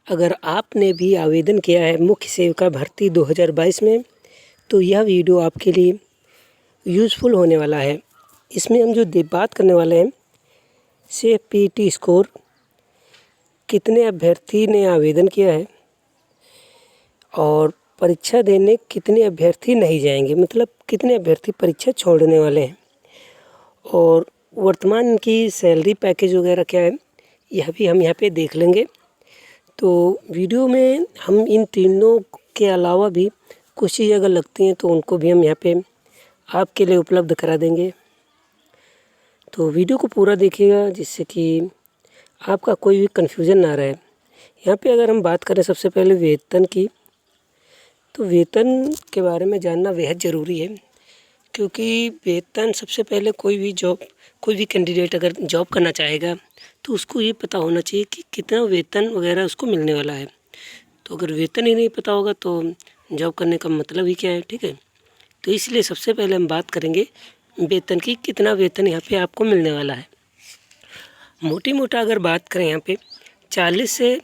अगर आपने भी आवेदन किया है मुख्य सेविका भर्ती 2022 में तो यह वीडियो आपके लिए यूज़फुल होने वाला है। इसमें हम जो बात करने वाले हैं CFPT स्कोर, कितने अभ्यर्थी ने आवेदन किया है और परीक्षा देने कितने अभ्यर्थी नहीं जाएंगे, मतलब कितने अभ्यर्थी परीक्षा छोड़ने वाले हैं, और वर्तमान की सैलरी पैकेज वगैरह क्या है यह भी हम यहाँ पे देख लेंगे। तो वीडियो में हम इन तीनों के अलावा भी कुछ चीज़ अगर लगती हैं तो उनको भी हम यहाँ पे आपके लिए उपलब्ध करा देंगे। तो वीडियो को पूरा देखिएगा जिससे कि आपका कोई भी कन्फ्यूज़न ना रहे। यहाँ पे अगर हम बात करें सबसे पहले वेतन की, तो वेतन के बारे में जानना बेहद ज़रूरी है, क्योंकि वेतन सबसे पहले कोई भी कैंडिडेट अगर जॉब करना चाहेगा तो उसको ये पता होना चाहिए कि कितना वेतन वगैरह उसको मिलने वाला है। तो अगर वेतन ही नहीं पता होगा तो जॉब करने का मतलब ही क्या है, ठीक है। तो इसलिए सबसे पहले हम बात करेंगे वेतन की, कितना वेतन यहाँ पे आपको मिलने वाला है। मोटी मोटा अगर बात करें यहाँ पे 40 से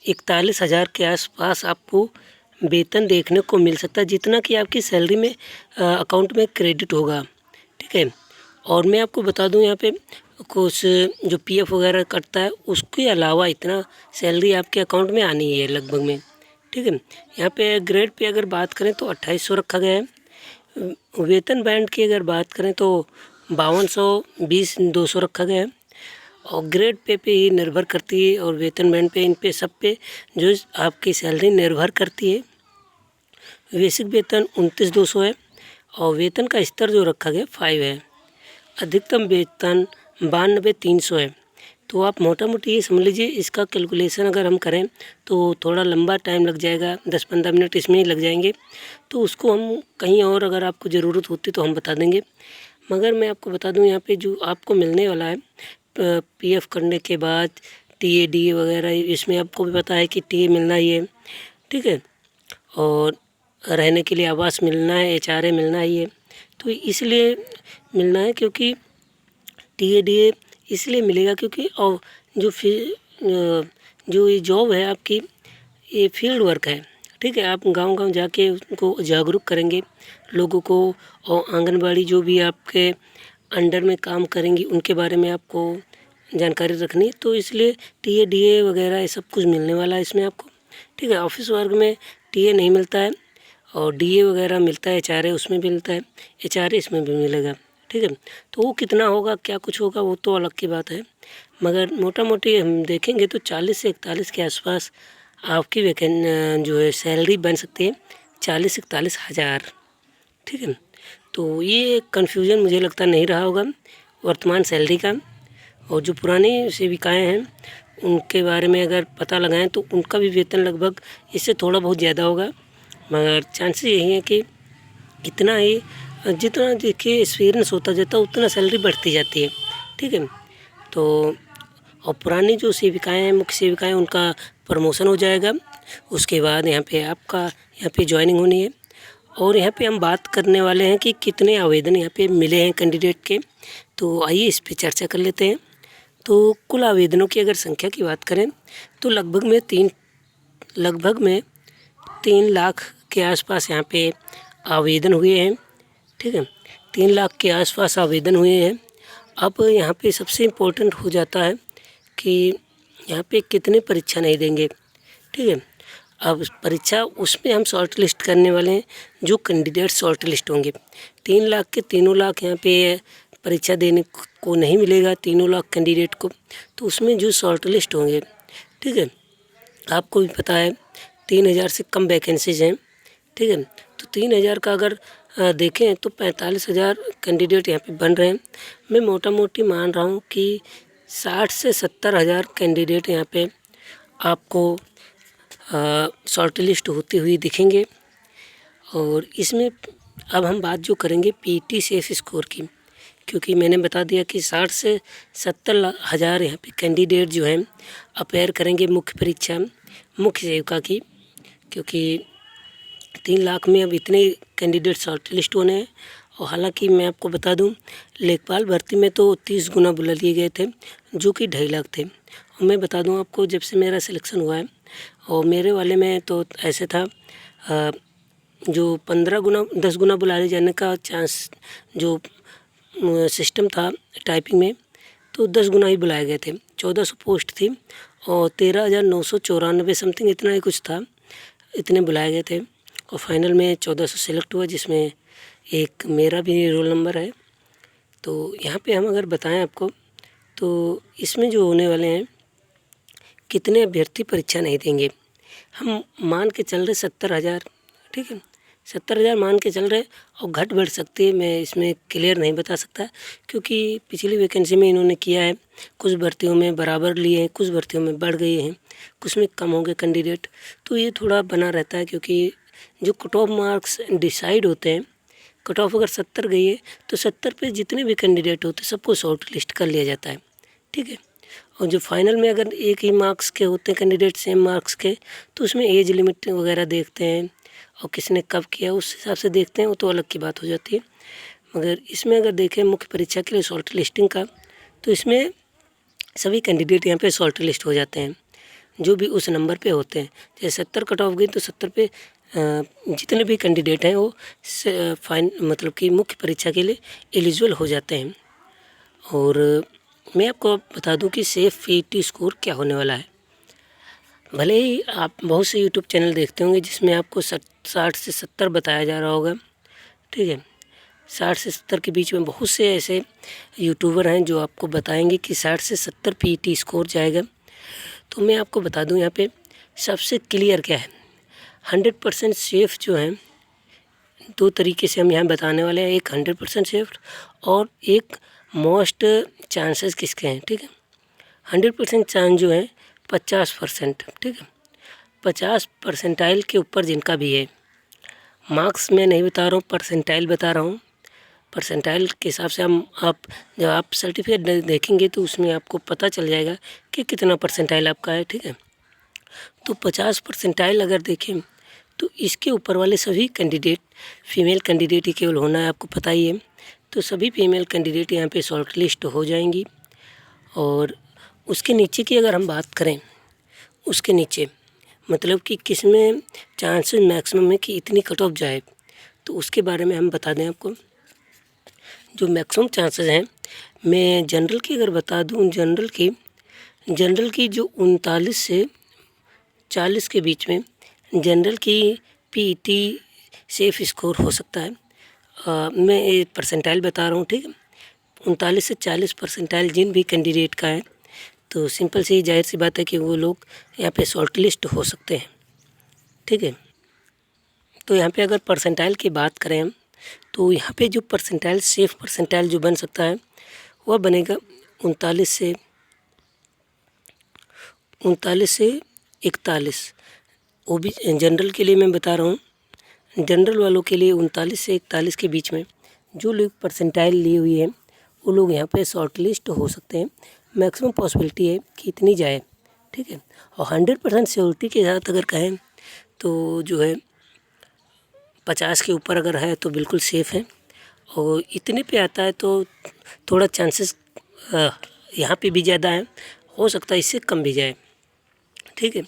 41 हज़ार के आसपास आपको वेतन देखने को मिल सकता है, जितना कि आपकी सैलरी में अकाउंट में क्रेडिट होगा, ठीक है। और मैं आपको बता दूं यहाँ पे कुछ जो PF वगैरह कटता है उसके अलावा इतना सैलरी आपके अकाउंट में आनी है लगभग में, ठीक है। यहाँ पे ग्रेड पे अगर बात करें तो 2800 रखा गया है। वेतन बैंड की अगर बात करें तो 5220-200 रखा गया है, और ग्रेड पे ही निर्भर करती है, और वेतन बैंड पे इन पे सब पे जो आपकी सैलरी निर्भर करती है। बेसिक वेतन 29,200 है, और वेतन का स्तर जो रखा गया 5 है। अधिकतम वेतन 92,300 है। तो आप मोटा मोटी ये समझ लीजिए, इसका कैलकुलेशन अगर हम करें तो थोड़ा लंबा टाइम लग जाएगा, 10-15 मिनट इसमें ही लग जाएंगे। तो उसको हम कहीं और अगर आपको ज़रूरत होती तो हम बता देंगे, मगर मैं आपको बता दूं यहाँ पे जो आपको मिलने वाला है PF करने के बाद TA DA वगैरह, इसमें आपको भी पता है कि TA मिलना ही है, ठीक है। और रहने के लिए आवास मिलना है, HRA मिलना ही है। तो इसलिए मिलना है, क्योंकि TA DA इसलिए मिलेगा क्योंकि और जो ये जॉब है आपकी, ये फील्ड वर्क है, ठीक है। आप गांव-गांव जाके उनको जागरूक करेंगे लोगों को, और आंगनबाड़ी जो भी आपके अंडर में काम करेंगी उनके बारे में आपको जानकारी रखनी। तो इसलिए TA DA वगैरह ये सब कुछ मिलने वाला है इसमें आपको, ठीक है। ऑफिस वर्क में TA नहीं मिलता है, और DA वगैरह मिलता है, HRA उसमें भी मिलता है, HRA इसमें भी मिलेगा, ठीक है। तो वो कितना होगा, क्या कुछ होगा, वो तो अलग की बात है, मगर मोटा मोटी हम देखेंगे तो 40 से 41 के आसपास आपकी जो है सैलरी बन सकती है, 40 से 41 हज़ार, ठीक है। तो ये कन्फ्यूज़न मुझे लगता नहीं रहा होगा वर्तमान सैलरी का। और जो पुरानी सेविकाएँ हैं उनके बारे में अगर पता लगाएं तो उनका भी वेतन लगभग इससे थोड़ा बहुत ज़्यादा होगा, मगर चांसेस यही है कि इतना ही, जितना देखिए एक्सपीरियंस होता जाता है उतना सैलरी बढ़ती जाती है, ठीक है। तो और पुरानी जो सेविकाएँ हैं, मुख्य सेविकाएँ, उनका प्रमोशन हो जाएगा, उसके बाद यहाँ पे ज्वाइनिंग होनी है। और यहाँ पे हम बात करने वाले हैं कि कितने आवेदन यहाँ पे मिले हैं कैंडिडेट के। तो आइए इस पे चर्चा कर लेते हैं। तो कुल आवेदनों की अगर संख्या की बात करें तो लगभग में 3 लाख के आसपास यहाँ पे आवेदन हुए हैं, ठीक है। 3 लाख के आसपास आवेदन हुए हैं। अब यहाँ पे सबसे इम्पोर्टेंट हो जाता है कि यहाँ पे कितने परीक्षा नहीं देंगे, ठीक है। अब परीक्षा उसमें हम शॉर्ट लिस्ट करने वाले हैं, जो कैंडिडेट शॉर्ट लिस्ट होंगे। 3 लाख के 3 लाख यहाँ पे परीक्षा देने को नहीं मिलेगा, 3 लाख कैंडिडेट को। तो उसमें जो शॉर्ट लिस्ट होंगे, ठीक है, आपको भी पता है 3,000 से कम वैकेंसीज हैं, ठीक है। तो 3,000 का अगर देखें तो 45,000 कैंडिडेट यहाँ पे बन रहे हैं। मैं मोटा मोटी मान रहा हूँ कि 60 से 70 हज़ार कैंडिडेट यहाँ पे आपको शॉर्ट लिस्ट होती हुई दिखेंगे। और इसमें अब हम बात जो करेंगे PT सेफ स्कोर की, क्योंकि मैंने बता दिया कि 60 से 70 हज़ार यहाँ पे कैंडिडेट जो हैं अपेयर करेंगे मुख्य परीक्षा मुख्य सेविका की, क्योंकि 3 लाख में अब इतने कैंडिडेट शॉर्ट लिस्ट होने हैं। और हालांकि मैं आपको बता दूं, लेखपाल भर्ती में तो 30 गुना बुला लिए गए थे, जो कि 2.5 लाख थे, मैं बता दूं आपको, जब से मेरा सिलेक्शन हुआ है और मेरे वाले में तो ऐसे था, जो 15 गुना 10 गुना बुलाए जाने का चांस जो सिस्टम था टाइपिंग में, तो 10 गुना ही बुलाए गए थे। 1400 पोस्ट थी और 13,994 समथिंग इतना ही कुछ था, इतने बुलाए गए थे और फाइनल में 1400 सेलेक्ट हुआ, जिसमें एक मेरा भी रोल नंबर है। तो यहाँ पे हम अगर बताएं आपको, तो इसमें जो होने वाले हैं, कितने अभ्यर्थी परीक्षा नहीं देंगे, हम मान के चल रहे 70,000, ठीक है, 70,000 मान के चल रहे और घट बढ़ सकती है। मैं इसमें क्लियर नहीं बता सकता क्योंकि पिछली वैकेंसी में इन्होंने किया है, कुछ भर्तियों में बराबर लिए हैं, कुछ भर्तियों में बढ़ गए हैं, कुछ में कम हो गए कैंडिडेट, तो ये थोड़ा बना रहता है। क्योंकि जो कट ऑफ मार्क्स डिसाइड होते हैं, कट ऑफ अगर 70 गई है तो 70 पे जितने भी कैंडिडेट होते हैं सबको शॉर्ट लिस्ट कर लिया जाता है, ठीक है। और जो फाइनल में अगर एक ही मार्क्स के होते हैं कैंडिडेट, सेम मार्क्स के, तो उसमें एज लिमिट वगैरह देखते हैं और किसने कब किया उस हिसाब से देखते हैं, वो तो अलग की बात हो जाती है। मगर इसमें अगर देखें मुख्य परीक्षा के लिए शॉर्ट लिस्टिंग का, तो इसमें सभी कैंडिडेट यहाँ पे शॉर्ट लिस्ट हो जाते हैं जो भी उस नंबर पे होते हैं। जैसे 70 कट ऑफ गई तो 70 पे जितने भी कैंडिडेट हैं वो मतलब कि मुख्य परीक्षा के लिए एलिजिबल हो जाते हैं। और मैं आपको बता दूं कि सेफ पीटी स्कोर क्या होने वाला है। भले ही आप बहुत से यूट्यूब चैनल देखते होंगे जिसमें आपको 60 से 70 बताया जा रहा होगा, ठीक है, 60 से 70 के बीच में बहुत से ऐसे यूट्यूबर हैं जो आपको बताएंगे कि 60 से 70 पीटी स्कोर जाएगा। तो मैं आपको बता दूं यहाँ पे सबसे क्लियर क्या है, 100% सेफ जो है, दो तरीके से हम यहाँ बताने वाले हैं, एक 100% सेफ और एक मोस्ट चांसेस किसके हैं, ठीक है। 100% चांस जो है 50%, ठीक है, 50 परसेंटाइल के ऊपर जिनका भी है, मार्क्स मैं नहीं बता रहा हूँ, परसेंटाइल बता रहा हूँ। परसेंटाइल के हिसाब से जब आप सर्टिफिकेट देखेंगे तो उसमें आपको पता चल जाएगा कि कितना परसेंटाइल आपका है, ठीक है। तो 50 परसेंटाइल अगर देखें तो इसके ऊपर वाले सभी कैंडिडेट, फीमेल कैंडिडेट ही केवल होना है, आपको पता ही है। तो सभी फीमेल कैंडिडेट यहाँ पे शॉर्ट लिस्ट हो जाएंगी। और उसके नीचे की अगर हम बात करें, उसके नीचे मतलब कि किस में चांसेस मैक्सिमम है कि इतनी कट ऑफ जाए, तो उसके बारे में हम बता दें आपको। जो मैक्सिमम चांसेस हैं, मैं जनरल की अगर बता दूं, जनरल की जो 39 से 40 के बीच में जनरल की पीटी सेफ स्कोर हो सकता है। मैं ये परसेंटाइल बता रहा हूँ, ठीक है। 39 से 40 परसेंटाइल जिन भी कैंडिडेट का है, तो सिंपल सी जाहिर सी बात है कि वो लोग यहाँ पे शॉर्ट लिस्ट हो सकते हैं, ठीक है। तो यहाँ पे अगर परसेंटाइल की बात करें हम, तो यहाँ पे जो परसेंटाइल सेफ परसेंटाइल जो बन सकता है वह बनेगा 39 से 41। वो भी जनरल के लिए मैं बता रहा हूँ, जनरल वालों के लिए 39 से 41 के बीच में जो लोग परसेंटाइल लिए हुए हैं वो लोग यहाँ पे शॉर्ट लिस्ट हो सकते हैं। मैक्सिमम पॉसिबिलिटी है कि इतनी जाए, ठीक है। और 100% श्योरिटी के साथ अगर कहें तो जो है 50 के ऊपर अगर है तो बिल्कुल सेफ़ है, और इतने पे आता है तो थोड़ा चांसेस यहाँ पे भी ज़्यादा है, हो सकता है इससे कम भी जाए, ठीक है।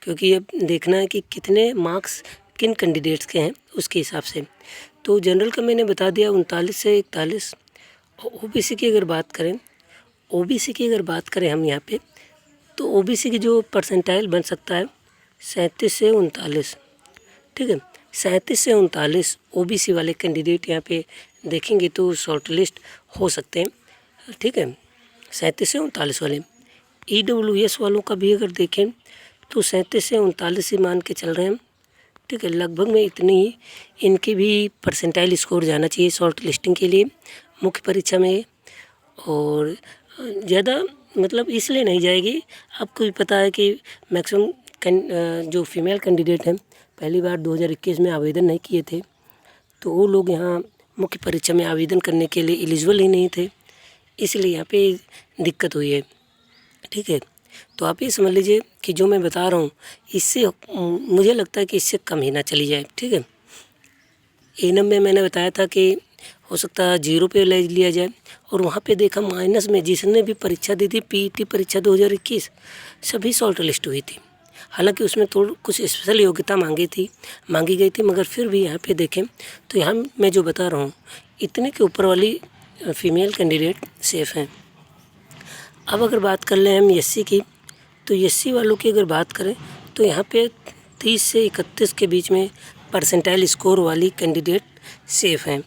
क्योंकि अब देखना है कि कितने मार्क्स किन कैंडिडेट्स के हैं उसके हिसाब से। तो जनरल का मैंने बता दिया 39 से 41। ओबीसी की अगर बात करें हम यहाँ पे, तो ओबीसी की जो परसेंटाइल बन सकता है 37 से 39, ठीक है। 37 से 39 ओबीसी वाले कैंडिडेट यहाँ पे देखेंगे तो शॉर्ट लिस्ट हो सकते हैं, ठीक है, 37 से 39 वाले। ईडब्ल्यूएस वालों का भी अगर देखें तो 37 से 39 ही मान के चल रहे हैं, ठीक है। लगभग में इतनी ही इनकी भी परसेंटाइल स्कोर जाना चाहिए शॉर्ट लिस्टिंग के लिए मुख्य परीक्षा में। और ज़्यादा मतलब इसलिए नहीं जाएगी, आपको भी पता है कि मैक्सिमम जो फीमेल कैंडिडेट हैं पहली बार 2021 में आवेदन नहीं किए थे, तो वो लोग यहाँ मुख्य परीक्षा में आवेदन करने के लिए एलिजिबल ही नहीं थे, इसलिए यहाँ पे दिक्कत हुई है, ठीक है। तो आप ये समझ लीजिए कि जो मैं बता रहा हूँ इससे मुझे लगता है कि इससे कम ही ना चली जाए, ठीक है। एनम में मैंने बताया था कि हो सकता है 0 पे ले लिया जाए। और वहाँ पे देखा माइनस में जिसने भी परीक्षा दी थी पीईटी परीक्षा 2021 सभी शॉर्ट लिस्ट हुई थी। हालांकि उसमें थोड़ा कुछ स्पेशल योग्यता मांगी गई थी, मगर फिर भी यहाँ पे देखें तो यहाँ मैं जो बता रहा हूँ इतने के ऊपर वाली फीमेल कैंडिडेट सेफ़ हैं। अब अगर बात कर लें हम एससी की, तो एससी वालों की अगर बात करें तो यहाँ पे 30 से 31 के बीच में परसेंटाइल स्कोर वाली कैंडिडेट सेफ़ हैं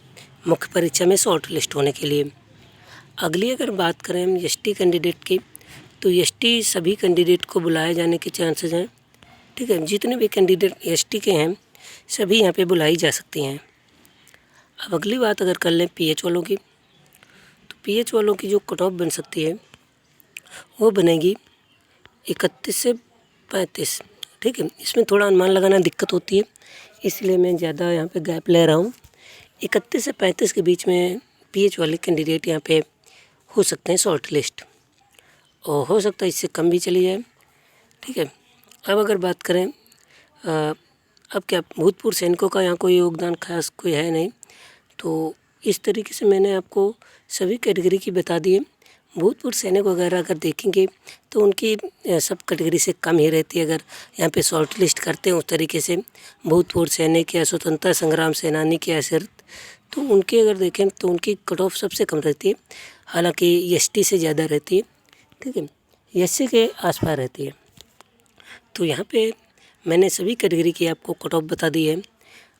मुख्य परीक्षा में शॉर्ट लिस्ट होने के लिए। अगली अगर बात करें हम एसटी कैंडिडेट की, तो एसटी सभी कैंडिडेट को बुलाए जाने के चांसेस हैं। ठीक है, जितने भी कैंडिडेट एसटी के हैं सभी यहाँ पे बुलाई जा सकती हैं। अब अगली बात अगर कर लें पीएच वालों की, तो पीएच वालों की जो कट ऑफ बन सकती है वो बनेगी 31 से 35। ठीक है, इसमें थोड़ा अनुमान लगाना दिक्कत होती है, इसलिए मैं ज़्यादा यहाँ पे गैप ले रहा हूँ। 31 से 35 के बीच में पीएच वाले कैंडिडेट यहाँ पे हो सकते हैं शॉर्ट लिस्ट, और हो सकता है इससे कम भी चली जाए। ठीक है, अब अगर बात करें अब क्या भूतपूर्व सैनिकों का यहाँ कोई योगदान खास कोई है नहीं, तो इस तरीके से मैंने आपको सभी कैटेगरी की बता दी है। भूतपूर्व सैनिक वगैरह अगर देखेंगे तो उनकी सब कैटेगरी से कम ही रहती है। अगर यहाँ पे शॉर्ट लिस्ट करते हैं उस तरीके से भूतपूर्व सैनिक या स्वतंत्रता संग्राम सेनानी के असर, तो उनके अगर देखें तो उनकी कट ऑफ सबसे कम रहती है। हालांकि एसटी से ज़्यादा रहती है। ठीक है, एससी के आसपास रहती है। तो यहाँ पे मैंने सभी कैटेगरी की आपको कट ऑफ बता दी है।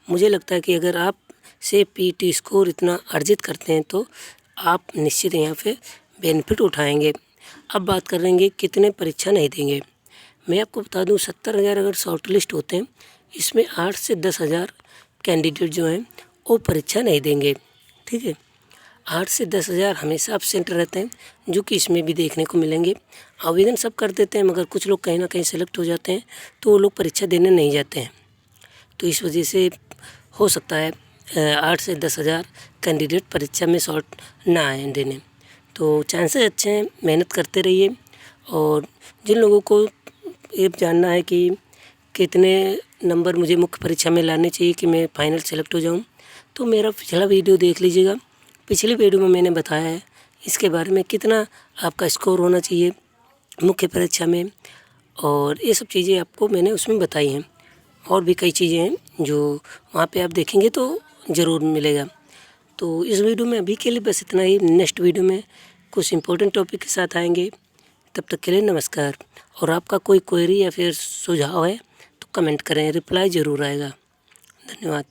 मुझे लगता है कि अगर आप से पीटी स्कोर इतना अर्जित करते हैं तो आप निश्चित यहाँ पे बेनिफिट उठाएंगे। अब बात करेंगे कितने परीक्षा नहीं देंगे। मैं आपको बता दूं 70,000 अगर शॉर्ट लिस्ट होते हैं, इसमें 8 से 10,000 कैंडिडेट जो हैं वो परीक्षा नहीं देंगे। ठीक है, 8 से 10,000 हमेशा एब्सेंट रहते हैं, जो कि इसमें भी देखने को मिलेंगे। आवेदन सब कर देते हैं, मगर कुछ लोग कहीं ना कहीं सेलेक्ट हो जाते हैं तो वो लोग परीक्षा देने नहीं जाते हैं। तो इस वजह से हो सकता है 8 से 10,000 कैंडिडेट परीक्षा में शॉर्ट ना आए देने। तो चांसेस अच्छे हैं, मेहनत करते रहिए। और जिन लोगों को ये जानना है कि कितने नंबर मुझे मुख्य परीक्षा में लाने चाहिए कि मैं फाइनल सेलेक्ट हो जाऊं, तो मेरा पिछला वीडियो देख लीजिएगा। पिछली वीडियो में मैंने बताया है इसके बारे में, कितना आपका स्कोर होना चाहिए मुख्य परीक्षा में, और ये सब चीज़ें आपको मैंने उसमें बताई हैं। और भी कई चीज़ें हैं जो वहाँ पे आप देखेंगे तो ज़रूर मिलेगा। तो इस वीडियो में अभी के लिए बस इतना ही। नेक्स्ट वीडियो में कुछ इंपॉर्टेंट टॉपिक के साथ आएंगे। तब तक के लिए नमस्कार। और आपका कोई क्वेरी या फिर सुझाव है तो कमेंट करें, रिप्लाई ज़रूर आएगा। धन्यवाद।